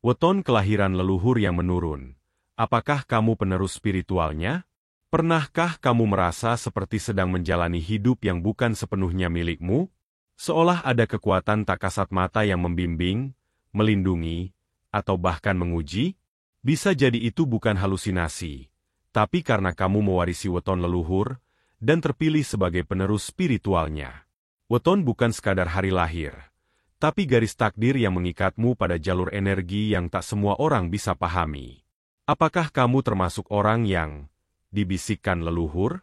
Weton kelahiran leluhur yang menurun. Apakah kamu penerus spiritualnya? Pernahkah kamu merasa seperti sedang menjalani hidup yang bukan sepenuhnya milikmu? Seolah ada kekuatan tak kasat mata yang membimbing, melindungi, atau bahkan menguji? Bisa jadi itu bukan halusinasi, tapi karena kamu mewarisi weton leluhur dan terpilih sebagai penerus spiritualnya. Weton bukan sekadar hari lahir, tapi garis takdir yang mengikatmu pada jalur energi yang tak semua orang bisa pahami. Apakah kamu termasuk orang yang dibisikkan leluhur?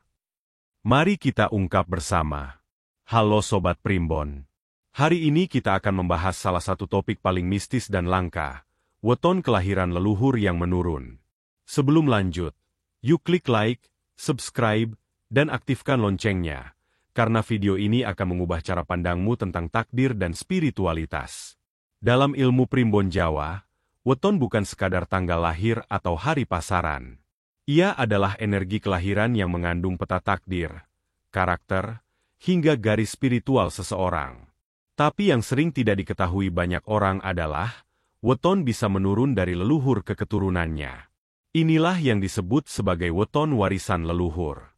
Mari kita ungkap bersama. Halo Sobat Primbon. Hari ini kita akan membahas salah satu topik paling mistis dan langka, weton kelahiran leluhur yang menurun. Sebelum lanjut, yuk klik like, subscribe, dan aktifkan loncengnya, karena video ini akan mengubah cara pandangmu tentang takdir dan spiritualitas. Dalam ilmu primbon Jawa, weton bukan sekadar tanggal lahir atau hari pasaran. Ia adalah energi kelahiran yang mengandung peta takdir, karakter, hingga garis spiritual seseorang. Tapi yang sering tidak diketahui banyak orang adalah, weton bisa menurun dari leluhur ke keturunannya. Inilah yang disebut sebagai weton warisan leluhur.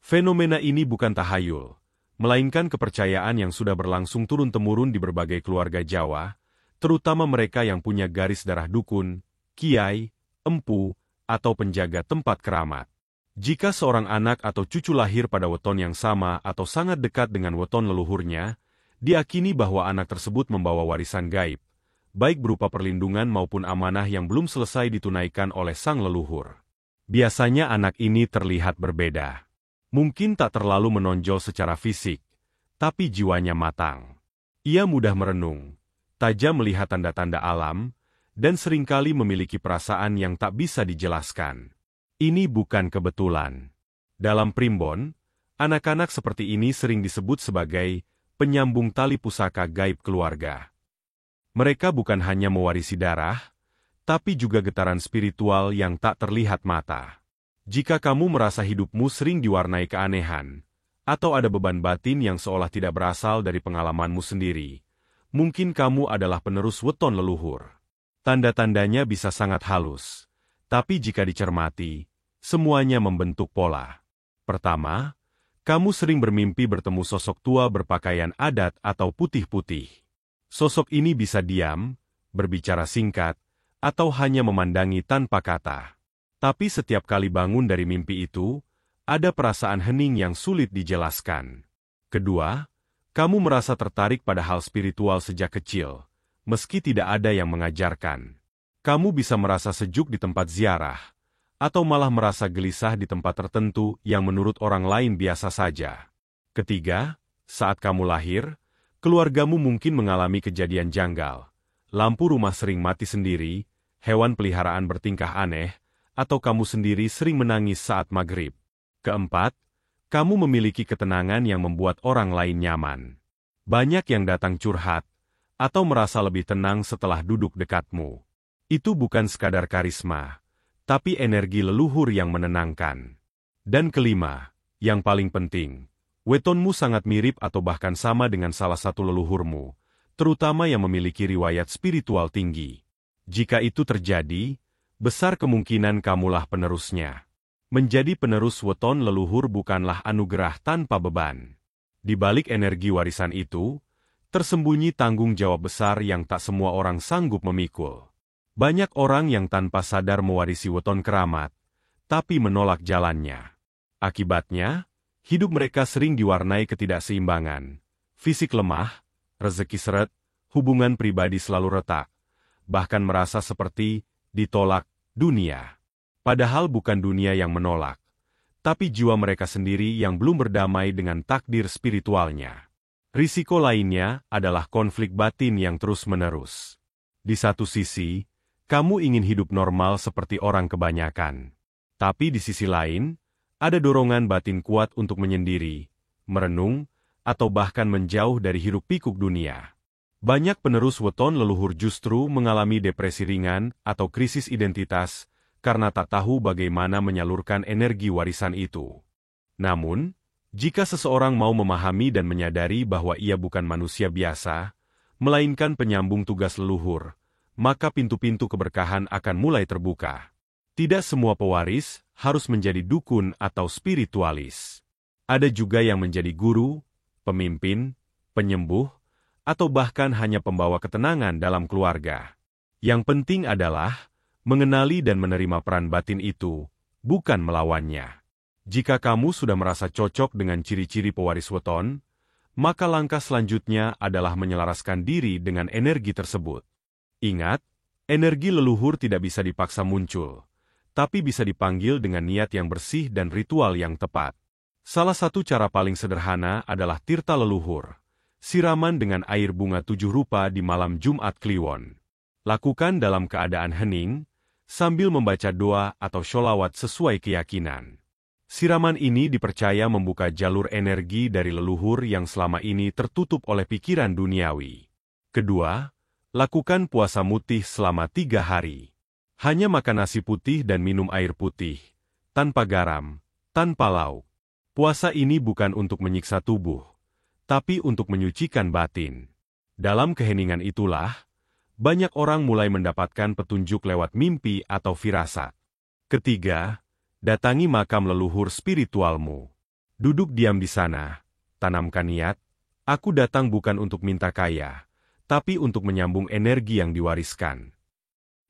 Fenomena ini bukan tahayul, melainkan kepercayaan yang sudah berlangsung turun-temurun di berbagai keluarga Jawa, terutama mereka yang punya garis darah dukun, kiai, empu, atau penjaga tempat keramat. Jika seorang anak atau cucu lahir pada weton yang sama atau sangat dekat dengan weton leluhurnya, diakini bahwa anak tersebut membawa warisan gaib, baik berupa perlindungan maupun amanah yang belum selesai ditunaikan oleh sang leluhur. Biasanya anak ini terlihat berbeda. Mungkin tak terlalu menonjol secara fisik, tapi jiwanya matang. Ia mudah merenung, tajam melihat tanda-tanda alam, dan seringkali memiliki perasaan yang tak bisa dijelaskan. Ini bukan kebetulan. Dalam primbon, anak-anak seperti ini sering disebut sebagai penyambung tali pusaka gaib keluarga. Mereka bukan hanya mewarisi darah, tapi juga getaran spiritual yang tak terlihat mata. Jika kamu merasa hidupmu sering diwarnai keanehan, atau ada beban batin yang seolah tidak berasal dari pengalamanmu sendiri, mungkin kamu adalah penerus weton leluhur. Tanda-tandanya bisa sangat halus, tapi jika dicermati, semuanya membentuk pola. Pertama, kamu sering bermimpi bertemu sosok tua berpakaian adat atau putih-putih. Sosok ini bisa diam, berbicara singkat, atau hanya memandangi tanpa kata. Tapi setiap kali bangun dari mimpi itu, ada perasaan hening yang sulit dijelaskan. Kedua, kamu merasa tertarik pada hal spiritual sejak kecil, meski tidak ada yang mengajarkan. Kamu bisa merasa sejuk di tempat ziarah, atau malah merasa gelisah di tempat tertentu yang menurut orang lain biasa saja. Ketiga, saat kamu lahir, keluargamu mungkin mengalami kejadian janggal. Lampu rumah sering mati sendiri, hewan peliharaan bertingkah aneh, atau kamu sendiri sering menangis saat maghrib. Keempat, kamu memiliki ketenangan yang membuat orang lain nyaman. Banyak yang datang curhat, atau merasa lebih tenang setelah duduk dekatmu. Itu bukan sekadar karisma, tapi energi leluhur yang menenangkan. Dan kelima, yang paling penting, wetonmu sangat mirip atau bahkan sama dengan salah satu leluhurmu, terutama yang memiliki riwayat spiritual tinggi. Jika itu terjadi, besar kemungkinan kamulah penerusnya. Menjadi penerus weton leluhur bukanlah anugerah tanpa beban. Di balik energi warisan itu, tersembunyi tanggung jawab besar yang tak semua orang sanggup memikul. Banyak orang yang tanpa sadar mewarisi weton keramat, tapi menolak jalannya. Akibatnya, hidup mereka sering diwarnai ketidakseimbangan, fisik lemah, rezeki seret, hubungan pribadi selalu retak, bahkan merasa seperti ditolak dunia. Padahal bukan dunia yang menolak, tapi jiwa mereka sendiri yang belum berdamai dengan takdir spiritualnya. Risiko lainnya adalah konflik batin yang terus-menerus. Di satu sisi, kamu ingin hidup normal seperti orang kebanyakan. Tapi di sisi lain, ada dorongan batin kuat untuk menyendiri, merenung, atau bahkan menjauh dari hiruk-pikuk dunia. Banyak penerus weton leluhur justru mengalami depresi ringan atau krisis identitas karena tak tahu bagaimana menyalurkan energi warisan itu. Namun, jika seseorang mau memahami dan menyadari bahwa ia bukan manusia biasa, melainkan penyambung tugas leluhur, maka pintu-pintu keberkahan akan mulai terbuka. Tidak semua pewaris harus menjadi dukun atau spiritualis. Ada juga yang menjadi guru, pemimpin, penyembuh, atau bahkan hanya pembawa ketenangan dalam keluarga. Yang penting adalah mengenali dan menerima peran batin itu, bukan melawannya. Jika kamu sudah merasa cocok dengan ciri-ciri pewaris weton, maka langkah selanjutnya adalah menyelaraskan diri dengan energi tersebut. Ingat, energi leluhur tidak bisa dipaksa muncul, tapi bisa dipanggil dengan niat yang bersih dan ritual yang tepat. Salah satu cara paling sederhana adalah tirta leluhur, siraman dengan air bunga 7 rupa di malam Jumat Kliwon. Lakukan dalam keadaan hening, sambil membaca doa atau sholawat sesuai keyakinan. Siraman ini dipercaya membuka jalur energi dari leluhur yang selama ini tertutup oleh pikiran duniawi. Kedua, lakukan puasa mutih selama 3 hari. Hanya makan nasi putih dan minum air putih, tanpa garam, tanpa lauk. Puasa ini bukan untuk menyiksa tubuh, tapi untuk menyucikan batin. Dalam keheningan itulah, banyak orang mulai mendapatkan petunjuk lewat mimpi atau firasat. Ketiga, datangi makam leluhur spiritualmu. Duduk diam di sana, tanamkan niat, aku datang bukan untuk minta kaya, tapi untuk menyambung energi yang diwariskan.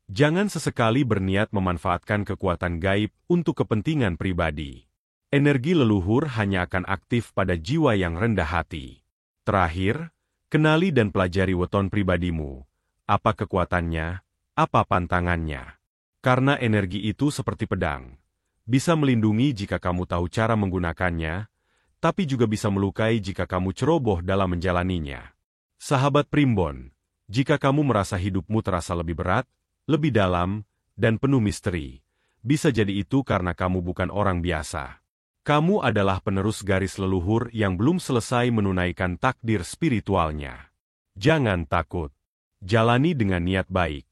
Jangan sesekali berniat memanfaatkan kekuatan gaib untuk kepentingan pribadi. Energi leluhur hanya akan aktif pada jiwa yang rendah hati. Terakhir, kenali dan pelajari weton pribadimu. Apa kekuatannya, apa pantangannya. Karena energi itu seperti pedang. Bisa melindungi jika kamu tahu cara menggunakannya, tapi juga bisa melukai jika kamu ceroboh dalam menjalaninya. Sahabat Primbon, jika kamu merasa hidupmu terasa lebih berat, lebih dalam, dan penuh misteri, bisa jadi itu karena kamu bukan orang biasa. Kamu adalah penerus garis leluhur yang belum selesai menunaikan takdir spiritualnya. Jangan takut. Jalani dengan niat baik,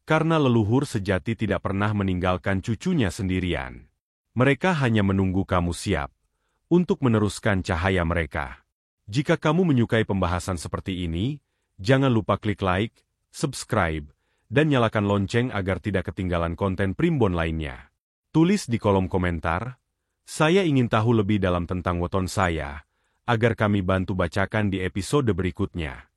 karena leluhur sejati tidak pernah meninggalkan cucunya sendirian. Mereka hanya menunggu kamu siap untuk meneruskan cahaya mereka. Jika kamu menyukai pembahasan seperti ini, jangan lupa klik like, subscribe, dan nyalakan lonceng agar tidak ketinggalan konten Primbon lainnya. Tulis di kolom komentar, saya ingin tahu lebih dalam tentang weton saya, agar kami bantu bacakan di episode berikutnya.